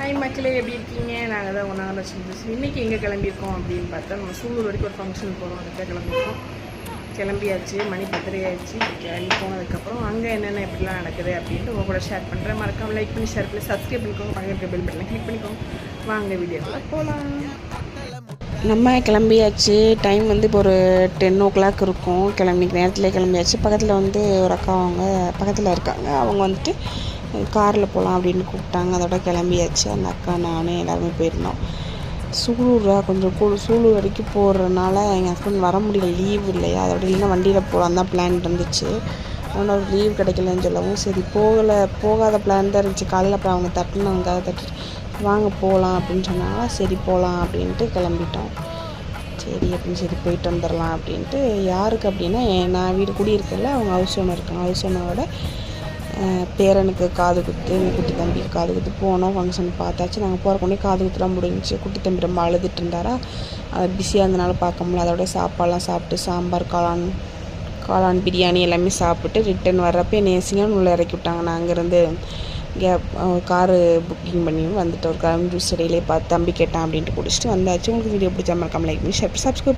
Hi மக்களே, எப்படி இருக்கீங்க? நாங்கள் தான் ஒன்றாக சொல்லிச்சு. இன்றைக்கி எங்கே கிளம்பியிருக்கோம் அப்படின்னு பார்த்தா நம்ம சூலூர் வரைக்கும் ஒரு ஃபங்க்ஷன் போகிறோம். அதுக்காக கிளம்பியாச்சு. மணி 10 ஆயிடுச்சு. கிளம்பி போனதுக்கப்புறம் அங்கே என்னென்ன எப்படிலாம் நடக்குது அப்படின்ட்டு உங்கள் கூட ஷேர் பண்ணுறேன். மறக்காமல் லைக் பண்ணி ஷேர் பண்ணி சப்ஸ்கிரைப் பண்ணிக்கோங்க. பக்கத்து பெல் பட்டனை கிளிக் பண்ணிக்கோங்க. வாங்க வீடியோவில் போகலாம். நம்ம கிளம்பியாச்சு. டைம் இப்போ ஒரு 10 o'clock இருக்கும். நேரத்தில் கிளம்பியாச்சு. பக்கத்தில் ஒரு அக்கா அவங்க பக்கத்தில் இருக்காங்க. அவங்க காரில் போகலாம் அப்படின்னு கூப்பிட்டாங்க. அதோட கிளம்பியாச்சு. அந்த அக்கா நான் எல்லாருமே போயிருந்தோம். கொஞ்சம் சூலூர் வரைக்கும் போகிறதுனால எங்கள் ஹஸ்பண்ட் வர முடியல, லீவ் இல்லையா. அதோட இல்லைன்னா வண்டியில் போகலாம் தான் பிளான் இருந்துச்சு. அதனால் ஒரு லீவ் கிடைக்கலன்னு சொல்லவும் சரி போகாத பிளான் தான் இருந்துச்சு. காலையில் அப்புறம் அவங்க தட்டிட்டு வாங்க போகலாம் அப்படின்னு சொன்னாங்க. சரி போகலாம் அப்படின்ட்டு கிளம்பிட்டோம். சரி அப்படின்னு சரி போயிட்டு வந்துடலாம் அப்படின்ட்டு. யாருக்கு அப்படின்னா நான் வீடு குடியிருக்கல, அவங்க ஹவுஸ் ஓனர் இருக்காங்க. ஹவுஸ் ஓனரோட பேரனுக்கு காது குத்து, குட்டி தம்பிக்கு காது குத்து போனோம். ஃபங்க்ஷன் பார்த்தாச்சு. நாங்கள் போகிறக்குள்ளே காது குத்துலாம் முடிஞ்சிச்சு. குட்டி தம்பி ரொம்ப அழுதுட்டு இருந்தாரா, அதை பிஸியாக இருந்தனால பார்க்க முடியல. அதோட சாப்பாடெலாம் சாப்பிட்டு சாம்பார், காளான் பிரியாணி எல்லாமே சாப்பிட்டு ரிட்டன் வர்றப்போ என்னை சிங்கனூரில் இறக்கி விட்டாங்க. நான் அங்கேருந்து காரு புக்கிங் பண்ணி வந்துட்டு ஒரு கரும்பு ஜூஸ் இடையிலே பார்த்து தம்பி கேட்டான் அப்படின்ட்டு குடிச்சிட்டு வந்தாச்சு. உங்களுக்கு வீடியோ பிடிச்சா மறக்காம லைக் பண்ணி சப்ஸ்கிரைப்